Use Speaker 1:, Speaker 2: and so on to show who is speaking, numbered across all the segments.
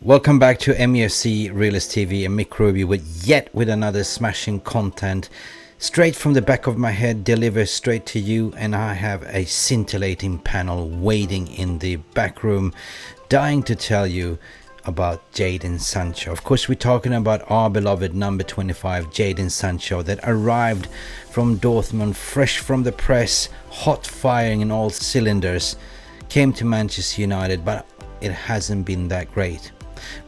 Speaker 1: Welcome back to Mufc Realist TV and Mick with another smashing content straight from the back of my head, delivered straight to you. And I have a scintillating panel waiting in the back room, dying to tell you about Jadon Sancho. Of course, we're talking about our beloved number 25 Jadon Sancho that arrived from Dourtmund fresh from the press, hot firing in all cylinders, came to Manchester United, but it hasn't been that great.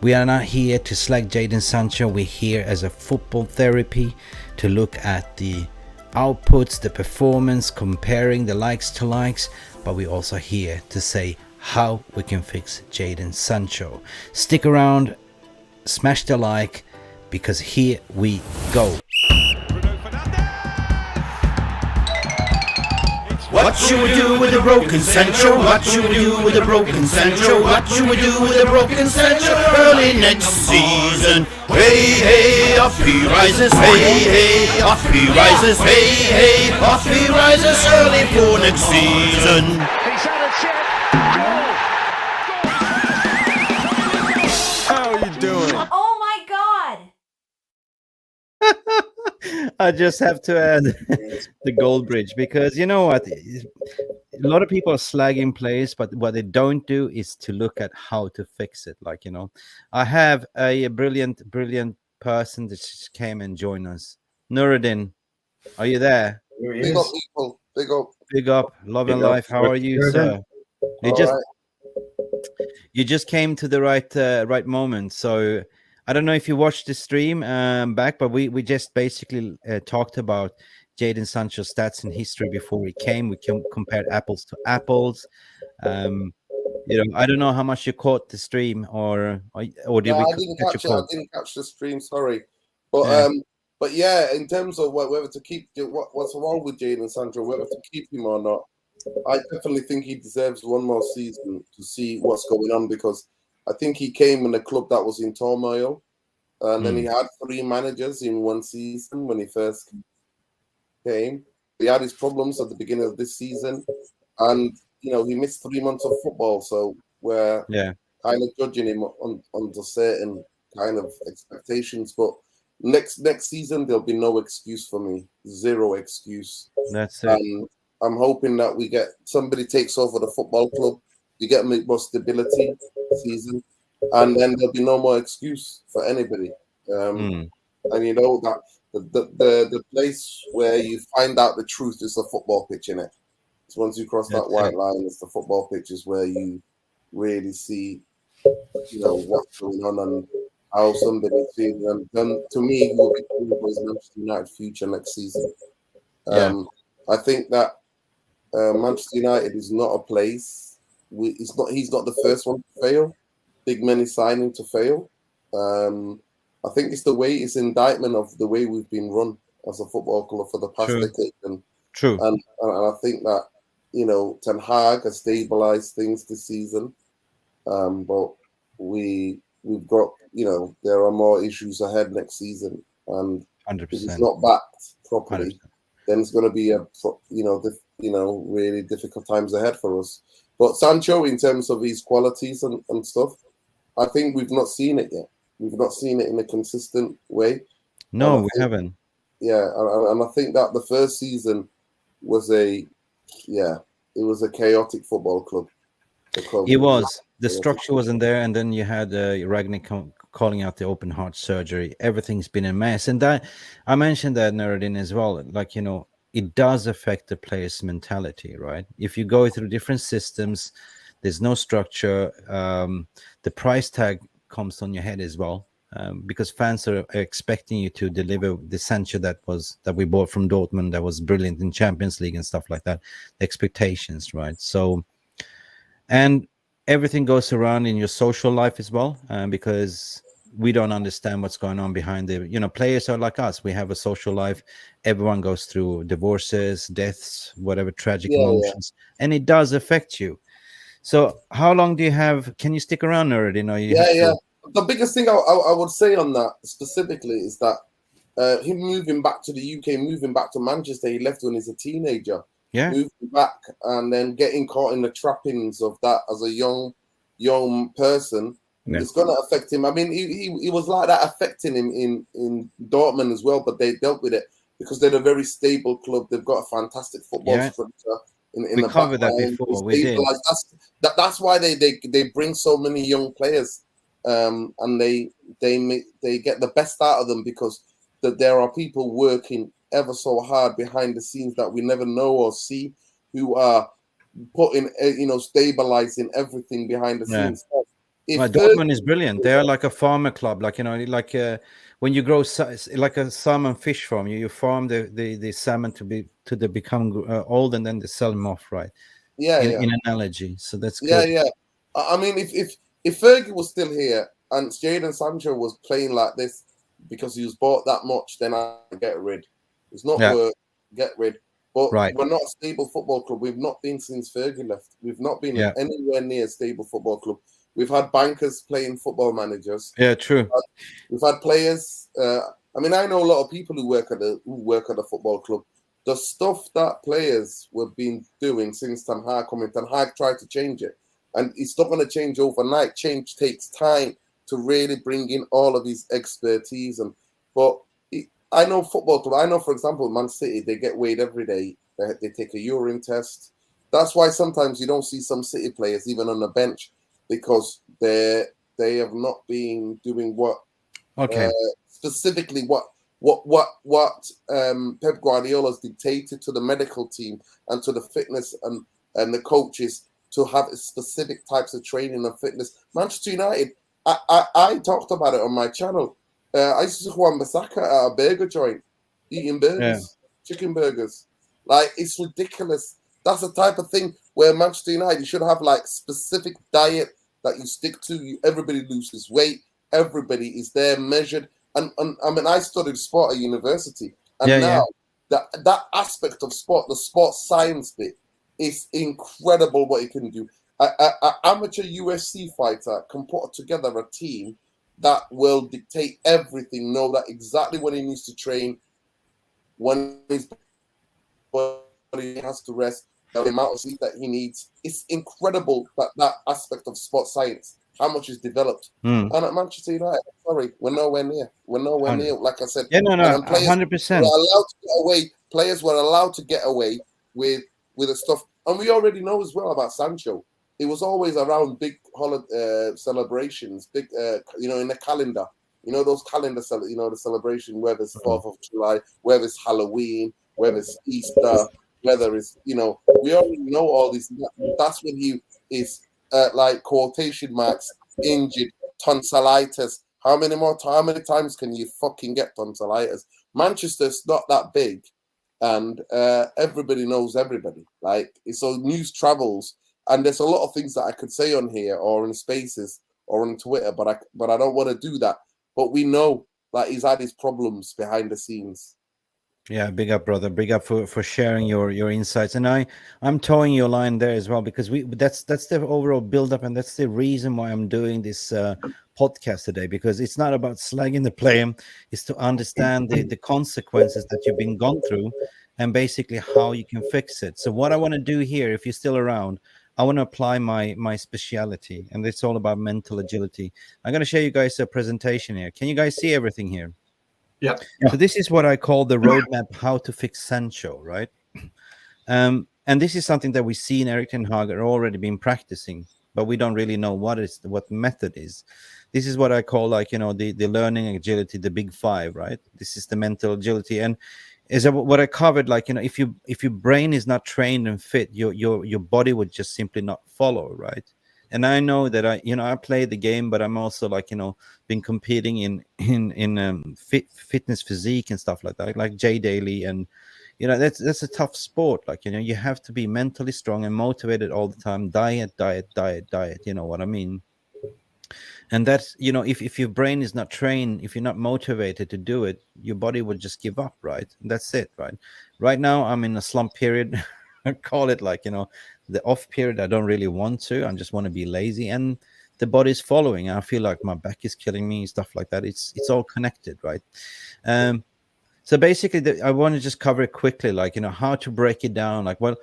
Speaker 1: We are not here to slag Jadon Sancho. We're here as a football therapy to look at the outputs, the performance, comparing the likes to likes, but we're also here to say how we can fix Jadon Sancho. Stick around, smash the like, because here we go.
Speaker 2: What should we do with a broken Sancho? What should we do with a broken Sancho? What should we do with a broken Sancho early next season? Hey, hey, up he rises, hey, hey, up he rises, hey, hey, up he rises early for next season.
Speaker 3: He's had a chip.
Speaker 4: How are you doing?
Speaker 5: Oh my god!
Speaker 1: I just have to add the gold bridge, because you know what, a lot of people are slagging players, but what they don't do is to look at how to fix it. Like, you know, I have a brilliant person that just came and joined us. Nuruddin, are you there?
Speaker 4: Big up, people.
Speaker 1: Big up, love and life. How are you, sir? You just came to the right moment. So I don't know if you watched the stream back, but we just basically talked about Jadon Sancho's stats and history before he came. We compared apples to apples. You know, I don't know how much you caught the stream, or did we?
Speaker 4: I didn't catch it. I didn't catch the stream. Sorry, but yeah, in terms of whether to keep what's wrong with Jadon Sancho, whether to keep him or not, I definitely think he deserves one more season to see what's going on, because I think he came in a club that was in turmoil, and then he had 3 managers in one season when he first came. He had his problems at the beginning of this season, and you know he missed 3 months of football. So we're kind of judging him on certain kind of expectations. But next season there'll be no excuse for me, 0 excuse.
Speaker 1: That's it.
Speaker 4: I'm hoping that we get somebody takes over the football club. You get more stability season, and then there'll be no more excuse for anybody. And you know that the place where you find out the truth is the football pitch, innit? So once you cross that white line, it's the football pitch is where you really see, you know, what's going on and how somebody feels. And then to me, will be Manchester United future next season. I think that Manchester United is not a place. He's not the first one to fail. Big men is signing to fail. I think it's it's indictment of the way we've been run as a football club for the past decade. And I think that, you know, Tenhag has stabilized things this season. But we've got, you know, there are more issues ahead next season. And
Speaker 1: 100%.
Speaker 4: if it's not backed properly,
Speaker 1: 100%.
Speaker 4: then it's going to be really difficult times ahead for us. But Sancho, in terms of his qualities and stuff, I think we've not seen it yet. We've not seen it in a consistent way.
Speaker 1: No, we haven't.
Speaker 4: Yeah, and I think that the first season was a chaotic football club.
Speaker 1: It was. The structure wasn't there, and then you had Ragnick calling out the open heart surgery. Everything's been a mess, and that I mentioned that Nuruddin as well. Like, you know, it does affect the player's mentality, right? If you go through different systems, there's no structure. The price tag comes on your head as well, because fans are expecting you to deliver the Sancho that we bought from Dourtmund, that was brilliant in Champions League and stuff like that. The expectations, right? So, and everything goes around in your social life as well, because we don't understand what's going on behind the, you know, players are like us. We have a social life. Everyone goes through divorces, deaths, whatever tragic emotions, and it does affect you. So how long do you have? Can you stick around, Nuruddin?
Speaker 4: The biggest thing I would say on that specifically is that him moving back to the UK, moving back to Manchester, he left when he's a teenager. Moving back and then getting caught in the trappings of that as a young person It's going to affect him. I mean, he was like that affecting him in Dourtmund as well, but they dealt with it because they're a very stable club. They've got a fantastic football structure in the back
Speaker 1: covered that
Speaker 4: line.
Speaker 1: before. We did.
Speaker 4: That's why they bring so many young players, and they get the best out of them because there are people working ever so hard behind the scenes that we never know or see, who are putting stabilizing everything behind the scenes.
Speaker 1: Well, Dourtmund is brilliant. They are like a farmer club, like like when you grow like a salmon fish farm. You farm the salmon to they become old, and then they sell them off, right? In analogy, so that's good.
Speaker 4: Yeah. I mean, if Fergie was still here and Jadon Sancho was playing like this because he was bought that much, then I get rid. It's not work. Get rid. But we're not a stable football club. We've not been since Fergie left. We've not been anywhere near a stable football club. We've had bankers playing football managers.
Speaker 1: Yeah, true.
Speaker 4: We've had players. I mean, I know a lot of people who work at a football club. The stuff that players were been doing since Tenhag coming, Tenhag tried to change it, and it's not going to change overnight. Change takes time to really bring in all of these expertise. I know football club. I know, for example, Man City, they get weighed every day. They take a urine test. That's why sometimes you don't see some City players even on the bench, because they have not been doing what specifically what Pep Guardiola's dictated to the medical team and to the fitness and the coaches to have specific types of training and fitness. Manchester United, I talked about it on my channel. I used to go on Masaka at a burger joint, eating burgers, chicken burgers. Like, it's ridiculous. That's the type of thing where Manchester United, you should have like specific diet that you stick to. Everybody loses weight. Everybody is there measured. And I mean, I studied sport at university, and now that aspect of sport, the sports science bit, is incredible. What you can do. An amateur UFC fighter can put together a team that will dictate everything. Know that exactly when he needs to train, when his body has to rest, the amount of sleep that he needs. It's incredible that aspect of sports science, how much is developed. And at Manchester United, sorry, we're nowhere near. We're nowhere near. Like I said,
Speaker 1: 100%.
Speaker 4: Players were allowed to get away with the stuff, and we already know as well about Sancho. It was always around big holiday celebrations, big in the calendar. Those calendar the celebration, whether it's 4th of July, whether it's Halloween, whether it's Easter, whether it's we already know all these. That's when he is like quotation marks injured, tonsillitis. How many times can you fucking get tonsillitis? Manchester's not that big, and everybody knows everybody. Like, so news travels, and there's a lot of things that I could say on here or in Spaces or on Twitter, but I don't want to do that. But we know that he's had his problems behind the scenes.
Speaker 1: Yeah, big up, brother. Big up for sharing your insights. And I'm towing your line there as well, because that's the overall build up, and that's the reason why I'm doing this podcast today, because it's not about slagging the player. It's to understand the consequences that you've been gone through, and basically how you can fix it. So what I want to do here, if you're still around, I want to apply my speciality, and it's all about mental agility. I'm going to show you guys a presentation here. Can you guys see everything here?
Speaker 3: Yeah.
Speaker 1: So this is what I call the roadmap, how to fix Sancho, right? And this is something that we see in Erik ten Hag are already been practicing, but we don't really know what method is. This is what I call, like, the learning agility, the big five, right? This is the mental agility, and is what I covered. Like, if your brain is not trained and fit, your body would just simply not follow, right? And I know that I play the game, but I'm also been competing in fitness physique and stuff like that, like Jay Daly, and that's a tough sport. Like, you have to be mentally strong and motivated all the time. Diet. You know what I mean? And that's if your brain is not trained, if you're not motivated to do it, your body will just give up, right? And that's it, right? Right now I'm in a slump period. I call it the off period. I don't really want to. I just want to be lazy, and the body's following. I feel like my back is killing me, stuff like that. It's all connected, right? So basically, I want to just cover it quickly, how to break it down. Like, well,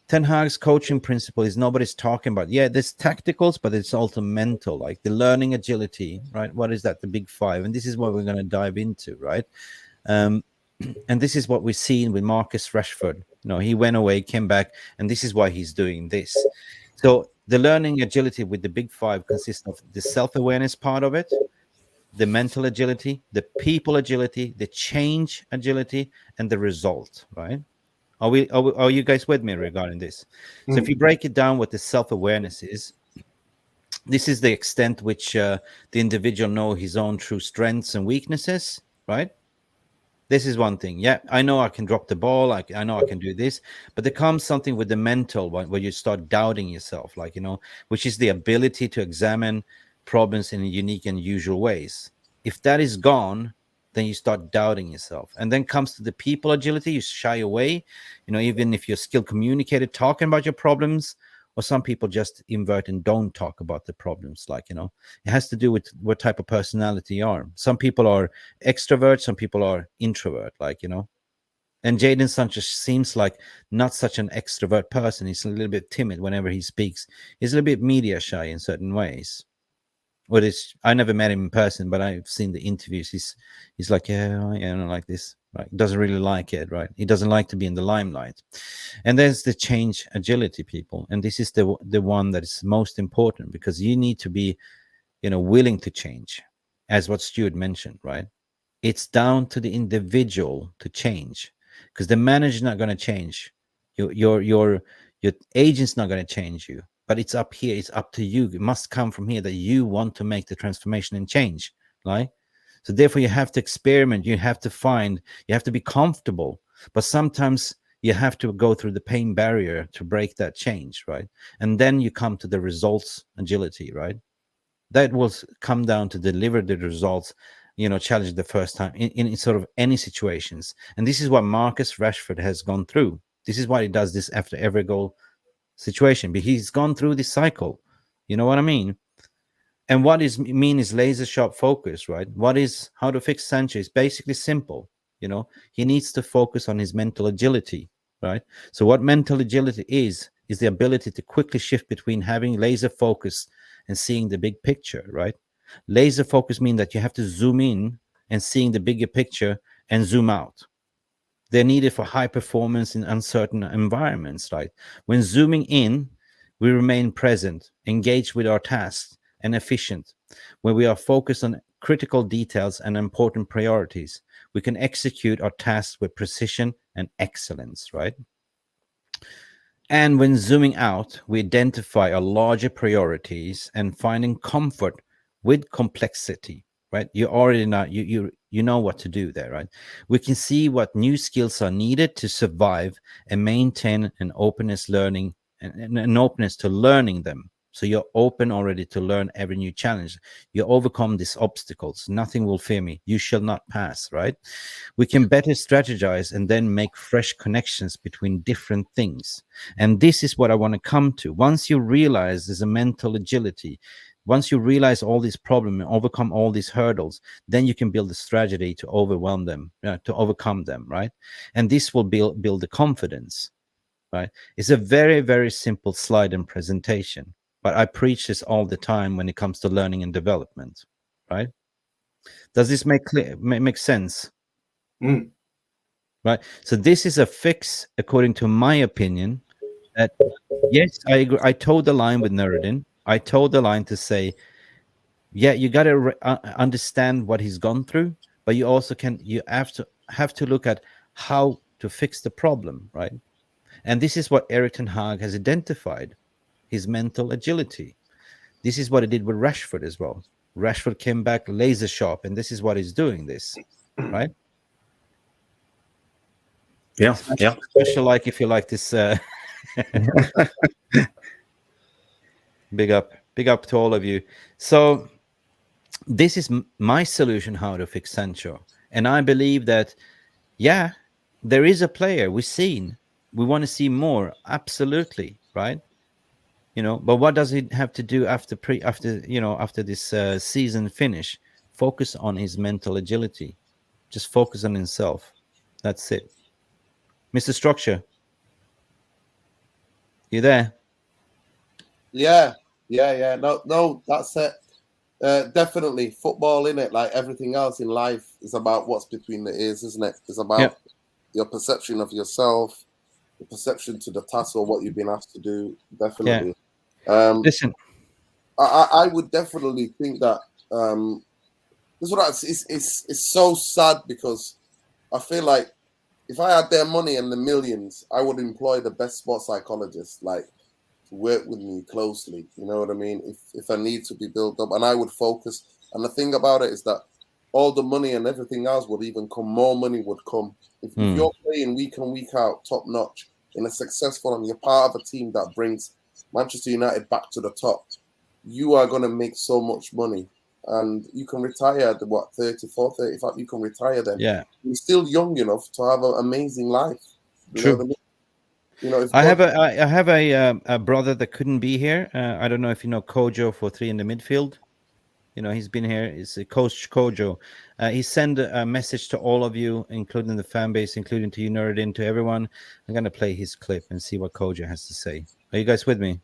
Speaker 1: Ten Hag's coaching principle is nobody's talking about. Yeah, there's tacticals, but it's also mental, like the learning agility, right? What is that? The big five. And this is what we're going to dive into, right? And this is what we've seen with Marcus Rashford. You know, he went away, came back, and this is why he's doing this. So the learning agility with the big five consists of the self-awareness part of it, the mental agility, the people agility, the change agility, and the result, right? Are you guys with me regarding this? So if you break it down, what the self-awareness is, this is the extent which the individual know his own true strengths and weaknesses, right? This is one thing. Yeah, I know I can drop the ball. I know I can do this, but there comes something with the mental one where you start doubting yourself, like, you know, which is the ability to examine problems in unique and usual ways. If that is gone, then you start doubting yourself. And then comes to the people agility, you shy away, you know, even if you're skilled communicator talking about your problems, or some people just invert and don't talk about the problems. Like, you know, it has to do with what type of personality you are. Some people are extrovert, some people are introvert, like, you know. And Jadon Sancho seems like not such an extrovert person. He's a little bit timid whenever he speaks. He's a little bit media shy in certain ways. Well, it's, I never met him in person, but I've seen the interviews. He's like, yeah, I don't like this. Right? Doesn't really like it, right? He doesn't like to be in the limelight. And there's the change agility people, and this is the one that is most important, because you need to be, you know, willing to change, as what Stuart mentioned, right? It's down to the individual to change, because the manager's not going to change your agent's not going to change you, but it's up here, it's up to you. It must come from here that you want to make the transformation and change, right? So therefore you have to experiment, you have to find, you have to be comfortable, but sometimes you have to go through the pain barrier to break that change, right? And then you come to the results agility, right? That will come down to deliver the results, you know, challenge the first time in sort of any situations. And this is what Marcus Rashford has gone through. This is why he does this after every goal situation, but he's gone through this cycle. You know what I mean? And what is mean is laser sharp focus, right? What is how to fix Sancho is basically simple. You know, he needs to focus on his mental agility, right? So what mental agility is the ability to quickly shift between having laser focus and seeing the big picture, right? Laser focus means that you have to zoom in and seeing the bigger picture and zoom out. They're needed for high performance in uncertain environments, right? When zooming in, we remain present, engaged with our tasks, and efficient. When we are focused on critical details and important priorities, we can execute our tasks with precision and excellence, right? And when zooming out, we identify our larger priorities and finding comfort with complexity, right? You already know, you know what to do there, right? We can see what new skills are needed to survive and maintain an openness learning and an openness to learning them. So you're open already to learn every new challenge. You overcome these obstacles. Nothing will fear me. You shall not pass, right? We can better strategize and then make fresh connections between different things. And this is what I want to come to. Once you realize there's a mental agility, once you realize all these problems and overcome all these hurdles, then you can build a strategy to overwhelm them, to overcome them, right? And this will build the confidence, right? It's a very, very simple slide and presentation, but I preach this all the time when it comes to learning and development, right? Does this make sense? Right. So this is a fix, according to my opinion, that yes, I agree. I told the line with Nuruddin. I told the line to say, yeah, you got to understand what he's gone through, but you also you have to look at how to fix the problem, right? And this is what Erik ten Hag has identified, his mental agility. This is what he did with Rashford as well. Rashford came back laser sharp, and this is what he's doing this, right?
Speaker 3: Yeah, yeah.
Speaker 1: Special, like if you like this. Big up to all of you. So this is my solution how to fix Sancho, and I believe that, yeah, there is a player we've seen. We want to see more, absolutely, right? You know, but what does he have to do after this season finish? Focus on his mental agility. Just focus on himself. That's it. Mr. Structure. You there?
Speaker 4: Yeah. No, that's it. Definitely football, in it, like everything else in life, is about what's between the ears, isn't it? It's about your perception of yourself, the perception to the task or what you've been asked to do. Definitely.
Speaker 1: Listen,
Speaker 4: I would definitely think that this is what it's so sad, because I feel like if I had their money and the millions, I would employ the best sports psychologists, like, to work with me closely. You know what I mean? If I need to be built up, and I would focus. And the thing about it is that all the money and everything else would even come. More money would come if you're playing week in, week out, top notch, in a successful, and you're part of a team that brings Manchester United back to the top. You are going to make so much money, and you can retire at 34, 35. You can retire then.
Speaker 1: Yeah,
Speaker 4: you're still young enough to have an amazing life. You know what I mean? You know,
Speaker 1: I have a brother that couldn't be here. I don't know if you know Kojos 𝑹𝒄𝒌 in the midfield. You know, he's been here. It's Coach Kojo. He sent a message to all of you, including the fan base, including to you, Nerdin, to everyone. I'm going to play his clip and see what Kojo has to say. Are you guys with me?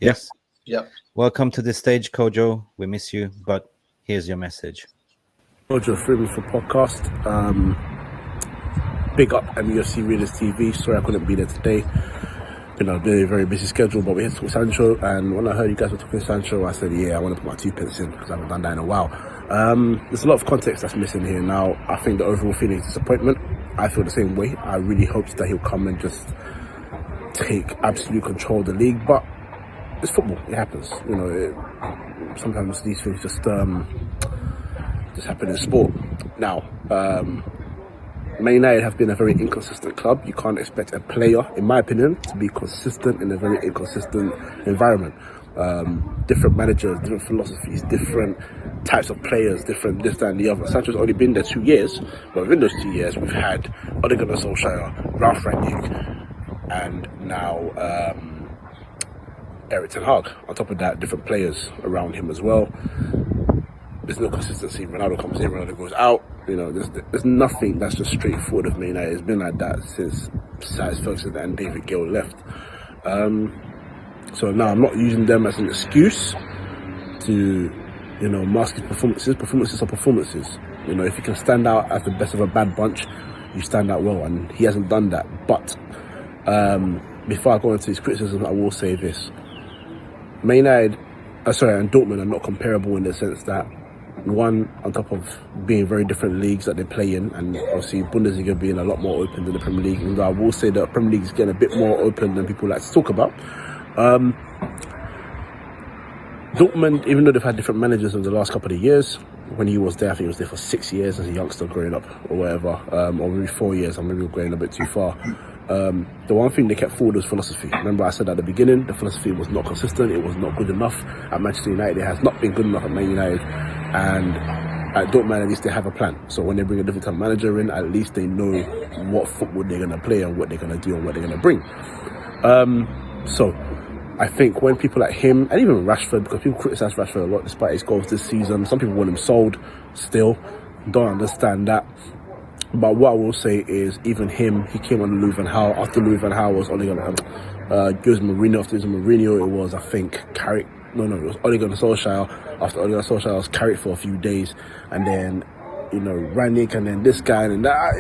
Speaker 1: Yes?
Speaker 3: Yeah.
Speaker 1: Welcome to the stage, Kojo. We miss you, but here's your message.
Speaker 5: Roger, for podcast. Big up Mufc Realist TV. Sorry I couldn't be there today. Been a very, very busy schedule, but we had to talk Sancho, and when I heard you guys were talking Sancho, I said, yeah, I want to put my 2 pence in, because I haven't done that in a while. There's a lot of context that's missing here now. I think the overall feeling is disappointment. I feel the same way. I really hoped that he'll come and just take absolute control of the league, but it's football. It happens. You know, sometimes these things just happen in sport. Now, Man United have been a very inconsistent club. You can't expect a player, in my opinion, to be consistent in a very inconsistent environment. Different managers, different philosophies, different types of players, different this, that, and the other. Sancho's only been there 2 years, but within those 2 years, we've had Ole Gunnar Solskjaer, Ralf Rangnick, and now Erik ten Hag. On top of that, different players around him as well. There's no consistency. Ronaldo comes in, Ronaldo goes out. You know, there's nothing that's just straightforward of Man United. It's been like that since Jarvis Cocker and 𝑷𝒉𝒊𝒔𝒕 left. So now I'm not using them as an excuse to, you know, mask his performances. Performances are performances. You know, if you can stand out as the best of a bad bunch, you stand out well, and he hasn't done that. But before I go into his criticism, I will say this: Man United, and Dourtmund are not comparable in the sense that, one, on top of being very different leagues that they play in, and obviously Bundesliga being a lot more open than the Premier League, and I will say that Premier League is getting a bit more open than people like to talk about. Dortmund, even though they've had different managers over the last couple of years, when he was there, I think he was there for 6 years as a youngster growing up or whatever, or maybe 4 years, or maybe we're going a bit too far. The one thing they kept forward was philosophy. Remember I said at the beginning, the philosophy was not consistent, it was not good enough. At Manchester United, it has not been good enough at Man United, and at Dourtmund, at least they have a plan. So when they bring a different type of manager in, at least they know what football they're going to play and what they're going to do and what they're going to bring. So I think when people like him, and even Rashford, because people criticize Rashford a lot despite his goals this season, some people want him sold still, don't understand that. But what I will say is, even him, he came on Louis van Gaal. After Louis van Gaal was Ole Gunnar Mourinho. After Mourinho, it was, I think, Carrick. No, it was Ole Gunnar Solskjaer. After Ole Gunnar Solskjaer, was Carrick for a few days, and then, you know, Rangnick, and then this guy, and that.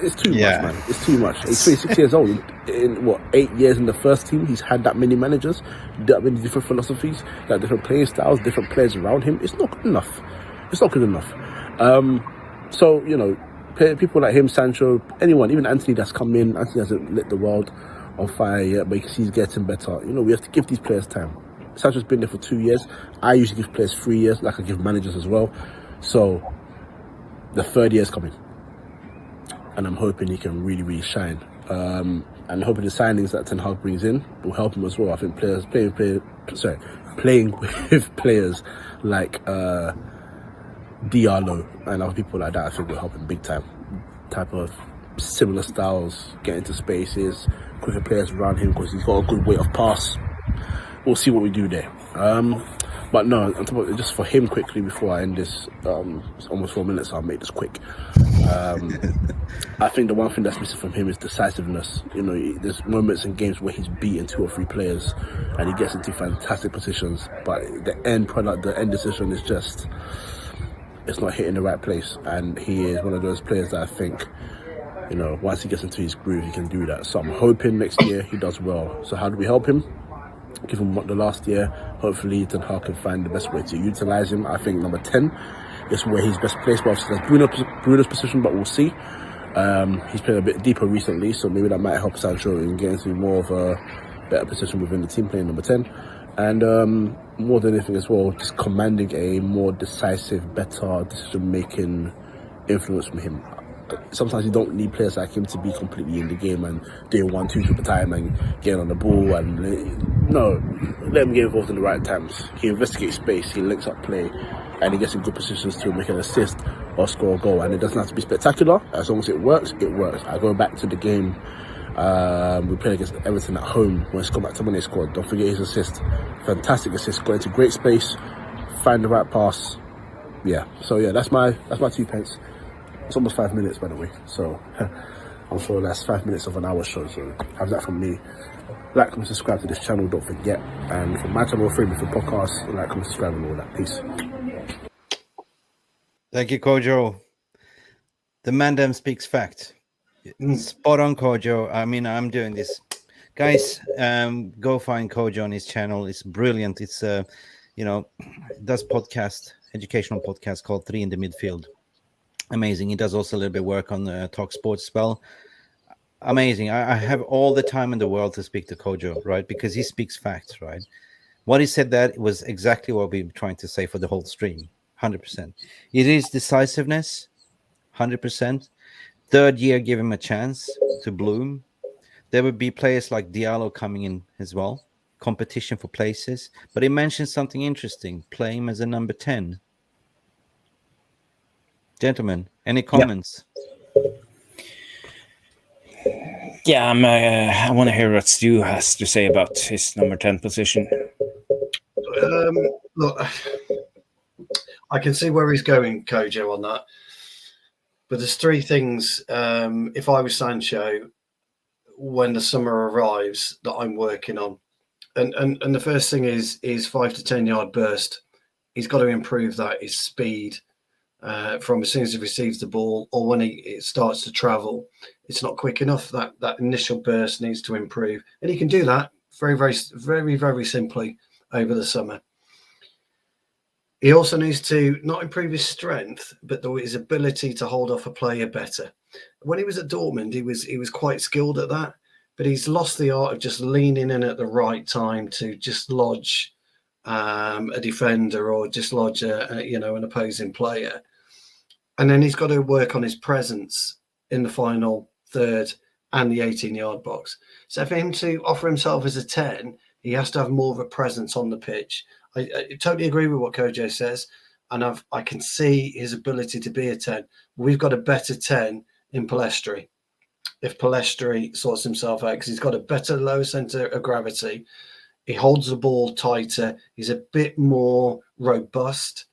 Speaker 5: It's too much, man. It's too much. He's 26 years old. In what, 8 years in the first team, he's had that many managers, that many different philosophies, that different playing styles, different players around him. It's not good enough. It's not good enough. So, you know, people like him, Sancho, anyone, even Anthony that's come in. Anthony hasn't lit the world on fire yet, but you can see he's getting better. You know, we have to give these players time. Sancho's been there for 2 years. I usually give players 3 years, like I give managers as well. So the third year is coming, and I'm hoping he can really, really shine. And hoping the signings that Ten Hag brings in will help him as well. I think playing with players like Diallo and other people like that, I think will help him big time. Type of similar styles, get into spaces, quicker players around him because he's got a good weight of pass. We'll see what we do there. But no, on top of it, just for him quickly before I end this, it's almost 4 minutes, so I'll make this quick. I think the one thing that's missing from him is decisiveness. You know, there's moments in games where he's beaten 2 or 3 players and he gets into fantastic positions, but the end product, the end decision is just, it's not hitting the right place. And he is one of those players that I think, you know, once he gets into his groove, he can do that. So I'm hoping next year he does well. So how do we help him? Give him the last year. Hopefully Tenhag can find the best way to utilise him. I think number 10 is where he's best placed. Well, that's Bruno's position, but we'll see. He's played a bit deeper recently, so maybe that might help Sancho in getting to more of a better position within the team, playing number 10. And more than anything as well, just commanding a more decisive, better decision-making influence from him. Sometimes you don't need players like him to be completely in the game and doing 1-2 at the time and getting on the ball. And no, let him get involved in the right times. He investigates space, he links up play, and he gets in good positions to make an assist or score a goal. And it doesn't have to be spectacular. As long as it works, it works. I go back to the game we played against Everton at home when McTominay scored. Don't forget his assist. Fantastic assist, got into great space, find the right pass. Yeah, so yeah, that's my 2 pence. It's almost 5 minutes, by the way, so I'm sure that's 5 minutes of an hour show, so have that from me. Like and subscribe to this channel, don't forget. And from my channel, Free for Podcast, like and subscribe and all that. Peace.
Speaker 1: Thank you, Kojo. The man them speaks fact. Spot on, Kojo. I mean, I'm doing this. Guys, go find Kojo on his channel. It's brilliant. It's, you know, does educational podcast called 3 in the Midfield. Amazing. He does also a little bit of work on Talk Sports as well. Amazing. I have all the time in the world to speak to Kojo, right? Because he speaks facts, right? What he said that was exactly what we were trying to say for the whole stream. 100%. It is decisiveness. 100%. Third year, give him a chance to bloom. There would be players like Diallo coming in as well. Competition for places. But he mentioned something interesting. Play him as a number 10. Gentlemen, any comments?
Speaker 3: Yeah, I want to hear what Stu has to say about his number 10 position.
Speaker 6: Look, I can see where he's going, Kojo, on that. But there's 3 things, if I was Sancho, when the summer arrives, that I'm working on. And the first thing is 5 to 10 yard burst. He's got to improve that, his speed. From as soon as he receives the ball or when it starts to travel, it's not quick enough. That initial burst needs to improve, and he can do that very, very, very, very simply over the summer. He also needs to not improve his strength, but his ability to hold off a player better. When he was at Dourtmund, he was quite skilled at that, but he's lost the art of just leaning in at the right time to just lodge a defender or just lodge an opposing player. And then he's got to work on his presence in the final third and the 18-yard box. So for him to offer himself as a 10, he has to have more of a presence on the pitch. I totally agree with what Kojo says, and I can see his ability to be a 10. We've got a better 10 in Pellistri. If Pellistri sorts himself out, because he's got a better lower centre of gravity, he holds the ball tighter, he's a bit more robust,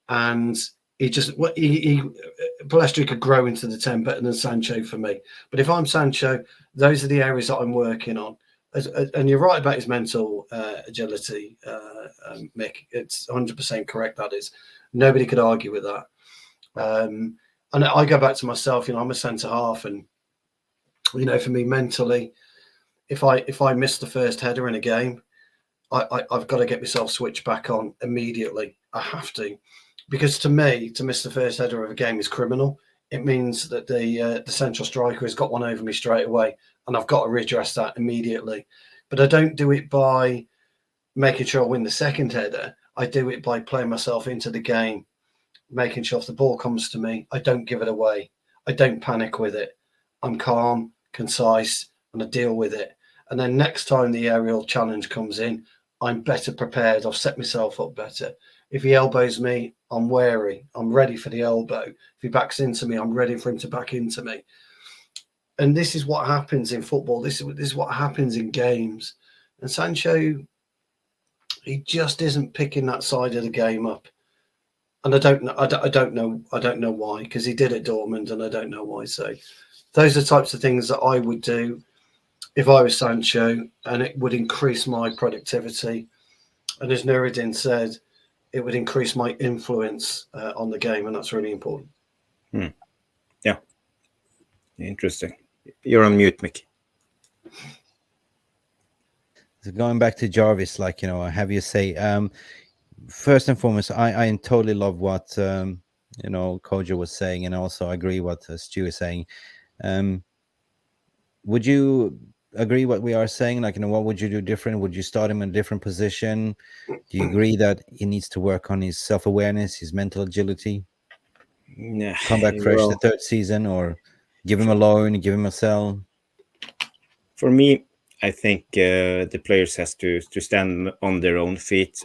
Speaker 6: and Pellistri could grow into the 10 better than Sancho for me. But if I'm Sancho, those are the areas that I'm working on. And you're right about his mental agility, Mick. It's 100% correct, that is. Nobody could argue with that. And I go back to myself, I'm a centre-half, and, for me, mentally, if I miss the first header in a game, I've got to get myself switched back on immediately. I have to. Because to me, to miss the first header of a game is criminal. It means that the central striker has got one over me straight away, and I've got to redress that immediately. But I don't do it by making sure I win the second header. I do it by playing myself into the game, making sure if the ball comes to me, I don't give it away. I don't panic with it. I'm calm, concise, and I deal with it. And then next time the aerial challenge comes in, I'm better prepared. I've set myself up better. If he elbows me, I'm wary. I'm ready for the elbow. If he backs into me, I'm ready for him to back into me. And this is what happens in football. This is what happens in games. And Sancho, he just isn't picking that side of the game up. and I don't know. I don't know why, because he did at Dourtmund, and I don't know why. So those are types of things that I would do if I was Sancho, and it would increase my productivity. And as Nuruddin said, it would increase my influence on the game, and that's really important.
Speaker 3: Yeah, interesting. You're on mute, Mick.
Speaker 1: So going back to Jarvis, like, I have you say, first and foremost, I totally love what Kojo was saying, and also I agree what Stu is saying. Would you agree what we are saying? Like, what would you do different? Would you start him in a different position? Do you agree that he needs to work on his self-awareness, his mental agility?
Speaker 3: Yeah,
Speaker 1: Come back fresh the third season, or give him a loan, give him a sell?
Speaker 3: For me, I think the players has to stand on their own feet.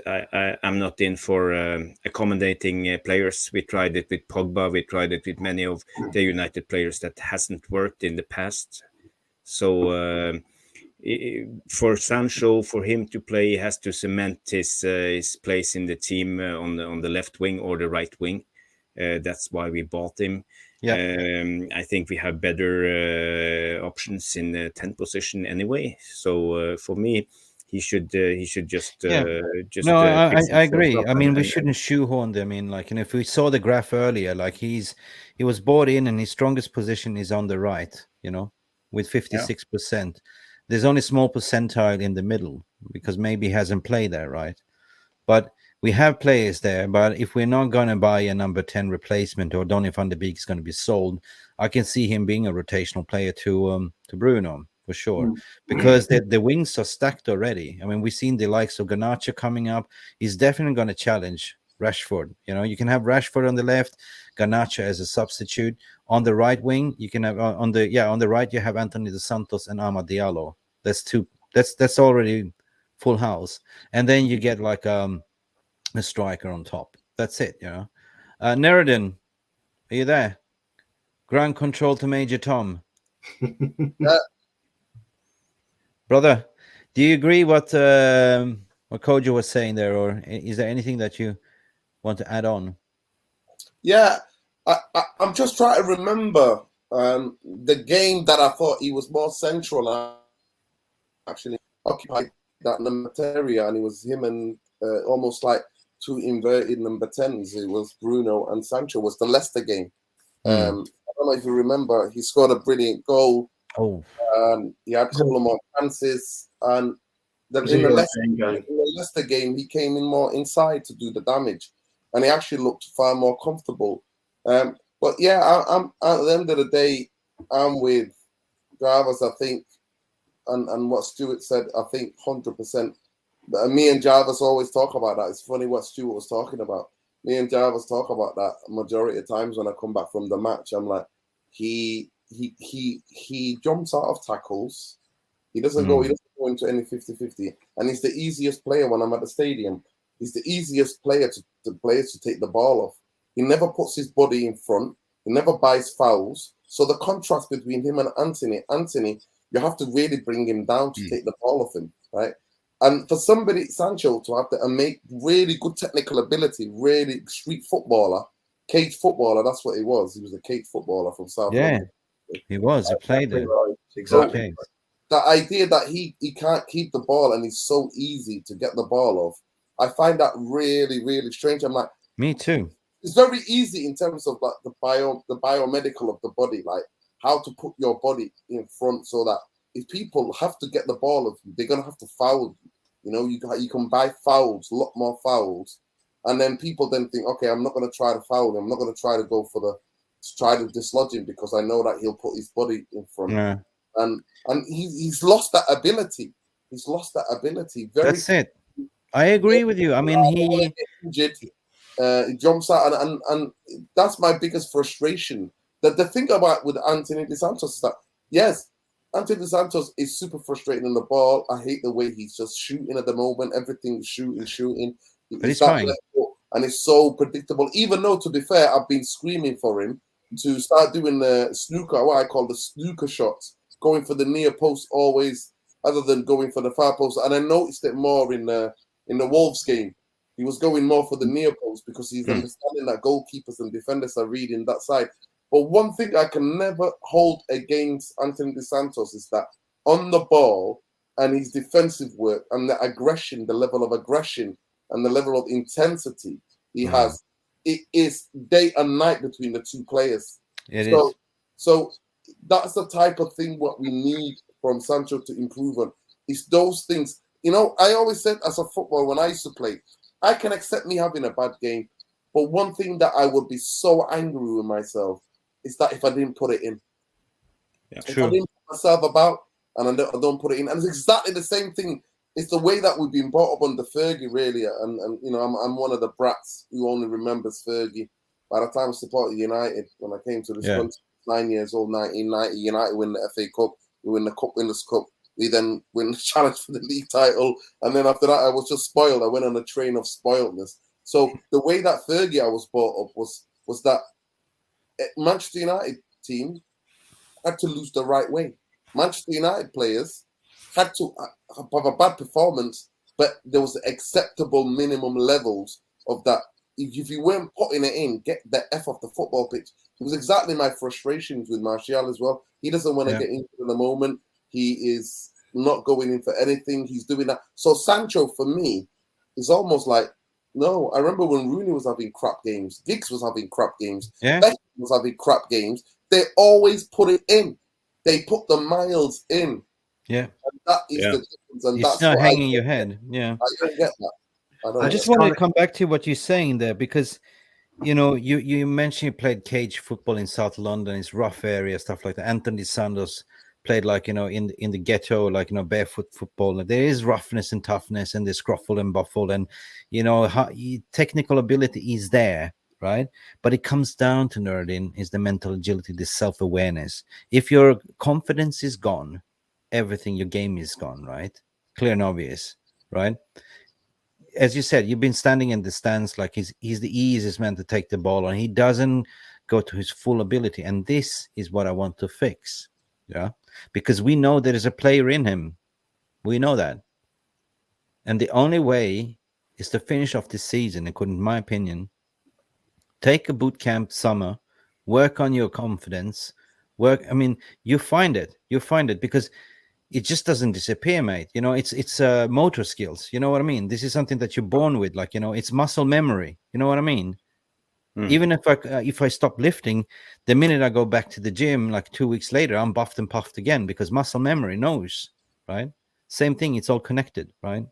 Speaker 3: I'm not in for accommodating players. We tried it with Pogba. We tried it with many of the United players that hasn't worked in the past. So for Sancho, for him to play, he has to cement his place in the team on the left wing or the right wing. That's why we bought him. Yeah. I think we have better options in the 10 position anyway. So for me, he should just
Speaker 1: No, I agree. I mean, we shouldn't shoehorn them in. Like, and if we saw the graph earlier, like he was bought in, and his strongest position is on the right. With 56%. There's only a small percentile in the middle because maybe he hasn't played there, right? But we have players there. But if we're not going to buy a number 10 replacement, or Donny van de Beek is going to be sold, I can see him being a rotational player to Bruno for sure, because the wings are stacked already. I mean, we've seen the likes of Garnacho coming up. He's definitely going to challenge Rashford. You can have Rashford on the left, Garnacho as a substitute. On the right wing, you can have on the right you have Anthony Dos Santos and Amad Diallo. That's two. That's already full house. And then you get like a striker on top. That's it. Nuruddin, are you there? Ground control to Major Tom. Brother, do you agree what Kojo was saying there, or is there anything that you want to add on?
Speaker 4: Yeah, I'm just trying to remember the game that I thought he was more central and actually occupied that number area, and it was him and almost like two inverted number 10s. It was Bruno and Sancho. Was the Leicester game. I don't know if you remember, he scored a brilliant goal. He had a couple of more chances, and in the Leicester game, he came in more inside to do the damage, and he actually looked far more comfortable. But yeah, I'm at the end of the day, I'm with Jarvis, I think, and what Stuart said, I think 100%. Me and Jarvis always talk about that. It's funny what Stuart was talking about. Me and Jarvis talk about that majority of times when I come back from the match. I'm like, he jumps out of tackles. He doesn't go into any 50-50. And he's the easiest player when I'm at the stadium. He's the easiest player to take the ball off. He never puts his body in front. He never buys fouls. So the contrast between him and Anthony, you have to really bring him down to take the ball off him, right? And for somebody, Sancho, to have to make really good technical ability, really street footballer, cage footballer, that's what he was. He was a cage footballer from South London.
Speaker 1: He was. He played there.
Speaker 6: Exactly.
Speaker 4: So the idea that he can't keep the ball and he's so easy to get the ball off, I find that really, really strange. I'm like,
Speaker 1: me too.
Speaker 4: It's very easy in terms of like the biomedical of the body, like how to put your body in front so that if people have to get the ball of you, they're gonna have to foul you. You can buy fouls, a lot more fouls, and then people then think, okay, I'm not gonna try to foul him. I'm not gonna try to go to try to dislodge him because I know that he'll put his body in front.
Speaker 1: Yeah.
Speaker 4: And he's lost that ability. He's lost that ability.
Speaker 1: That's it. I agree with you. I mean, he
Speaker 4: jumps out, and that's my biggest frustration. The thing about with Anthony Dos Santos is that, yes, Anthony Dos Santos is super frustrating on the ball. I hate the way he's just shooting at the moment. Everything's shooting.
Speaker 1: But he's fine.
Speaker 4: And it's so predictable. Even though, to be fair, I've been screaming for him to start doing the snooker, what I call the snooker shots, going for the near post always, other than going for the far post. And I noticed it more in the Wolves game. He was going more for the near post because he's understanding that goalkeepers and defenders are reading that side. But one thing I can never hold against Anthony Dos Santos is that on the ball and his defensive work and the aggression, the level of aggression and the level of intensity he has, it is day and night between the two players. So that's the type of thing what we need from Sancho to improve on. It's those things. You know, I always said as a footballer when I used to play, I can accept me having a bad game. But one thing that I would be so angry with myself is that if I didn't put it in.
Speaker 3: Yeah,
Speaker 4: if I didn't put myself about and I don't put it in. And it's exactly the same thing. It's the way that we've been brought up under Fergie, really. And you know, I'm one of the brats who only remembers Fergie. By the time I supported United, when I came to this country, 9 years old, 1990, United win the FA Cup, we win the Cup Winners' Cup. We then win the challenge for the league title. And then after that, I was just spoiled. I went on a train of spoiledness. So the way that Fergie I was brought up was that Manchester United team had to lose the right way. Manchester United players had to have a bad performance, but there was acceptable minimum levels of that. If you weren't putting it in, get the F off the football pitch. It was exactly my frustrations with Martial as well. He doesn't want to get into the moment. He is not going in for anything. He's doing that. So Sancho, for me, is almost like, no, I remember when Rooney was having crap games, Giggs was having crap games, Beckham was having crap games. They always put it in. They put the miles in.
Speaker 1: Yeah.
Speaker 4: And that is the difference. And
Speaker 1: it's
Speaker 4: that's
Speaker 1: not
Speaker 4: what
Speaker 1: hanging your head. Yeah.
Speaker 4: I don't get that.
Speaker 1: I just want to come back to what you're saying there, because you know, you mentioned you played cage football in South London. It's rough area, stuff like that. Anthony Santos played, like, you know, in the ghetto, like, you know, barefoot football. There is roughness and toughness, and there's scruffle and buffle, and you know, technical ability is there, right? But it comes down to, Nurdin, is the mental agility, the self-awareness. If your confidence is gone, everything, your game is gone, right? Clear and obvious, right? As you said, you've been standing in the stands like he's the easiest man to take the ball on. He doesn't go to his full ability, and this is what I want to fix. Yeah, because we know there is a player in him. We know that, and the only way is to finish off this season, according to my opinion. Take a boot camp summer, work on your confidence. I mean, you find it, because it just doesn't disappear, mate. You know, it's motor skills. You know what I mean? This is something that you're born with. Like, you know, it's muscle memory. You know what I mean? Even if I stop lifting, the minute I go back to the gym, like 2 weeks later, I'm buffed and puffed again, because muscle memory knows, right? Same thing. It's all connected, right?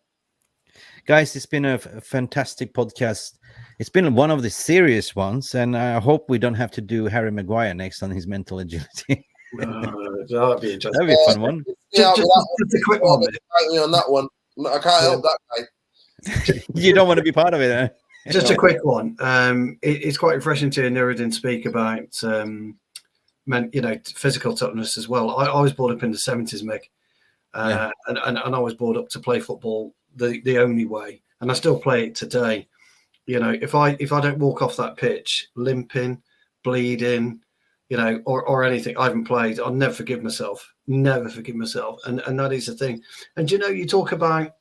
Speaker 1: Guys, it's been a fantastic podcast. It's been one of the serious ones, and I hope we don't have to do Harry Maguire next on his mental agility.
Speaker 6: That'd be interesting.
Speaker 1: That'd be a fun one.
Speaker 6: Just a quick one.
Speaker 4: On that one, I can't help that guy.
Speaker 1: You don't want to be part of it, eh?
Speaker 6: Just a quick one. It's quite refreshing to hear Nuruddin speak about, you know, physical toughness as well. I was brought up in the 70s, Mick, and I was brought up to play football the only way, and I still play it today. You know, if I don't walk off that pitch limping, bleeding, you know, or anything, I haven't played. I'll never forgive myself. Never forgive myself. And that is the thing. And you know, you talk about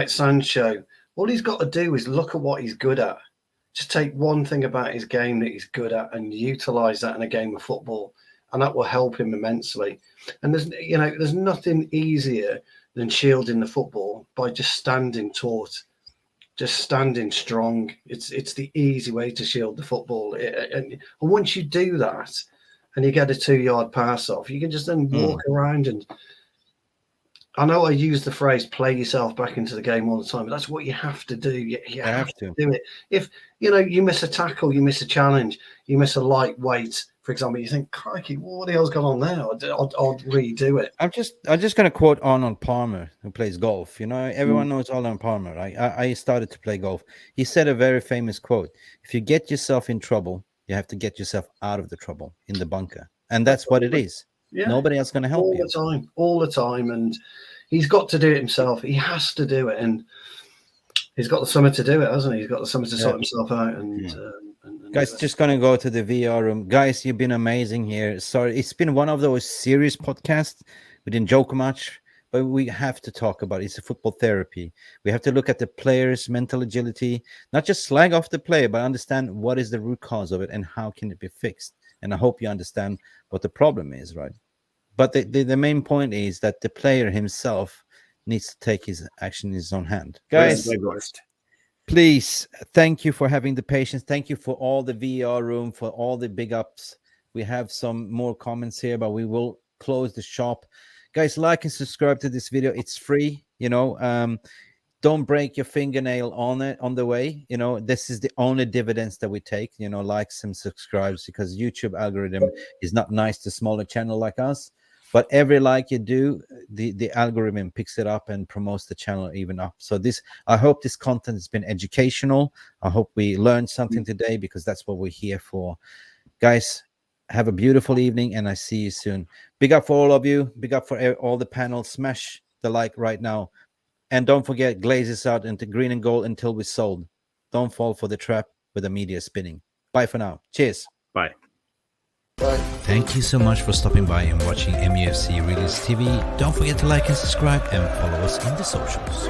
Speaker 6: Sancho. All he's got to do is look at what he's good at. Just take one thing about his game that he's good at and utilize that in a game of football, and that will help him immensely. And there's nothing easier than shielding the football by just standing taut, just standing strong. It's the easy way to shield the football. And once you do that, and you get a 2-yard pass off, you can just then walk around. And I know I use the phrase "play yourself back into the game" all the time, but that's what you have to do. You have to do it. If you know you miss a tackle, you miss a challenge, you miss a lightweight, for example, you think, "Crikey, what the hell's gone on there?" I'll redo it.
Speaker 1: I'm just going to quote Arnold Palmer, who plays golf. You know, everyone knows Arnold Palmer, right? I started to play golf. He said a very famous quote: "If you get yourself in trouble, you have to get yourself out of the trouble in the bunker," and that's what it is. Yeah. Nobody else going to help you
Speaker 6: all the time, and he's got to do it himself. He has to do it, and he's got the summer to do it, hasn't he? He's got the summer to sort himself out. And
Speaker 1: guys, just going to go to the VR room. Guys, you've been amazing here. Sorry, it's been one of those serious podcasts. We didn't joke much, but we have to talk about it. It's a football therapy. We have to look at the player's mental agility, not just slag off the player, but understand what is the root cause of it and how can it be fixed. And I hope you understand what the problem is, right? But the main point is that the player himself needs to take his action in his own hand. Guys, please, thank you for having the patience. Thank you for all the VR room, for all the big ups. We have some more comments here, but we will close the shop. Guys, like and subscribe to this video. It's free, you know. Don't break your fingernail on it on the way. You know, this is the only dividends that we take, you know, likes and subscribes, because YouTube algorithm is not nice to smaller channel like us. But every like you do, the algorithm picks it up and promotes the channel even up. So this, I hope this content has been educational. I hope we learned something today, because that's what we're here for. Guys, have a beautiful evening, and I see you soon. Big up for all of you. Big up for all the panels. Smash the like right now. And don't forget, glazes out into green and gold until we're sold. Don't fall for the trap with the media spinning. Bye for now. Cheers.
Speaker 3: Bye.
Speaker 4: Bye.
Speaker 1: Thank you so much for stopping by and watching MUFC Realist TV. Don't forget to like and subscribe and follow us on the socials.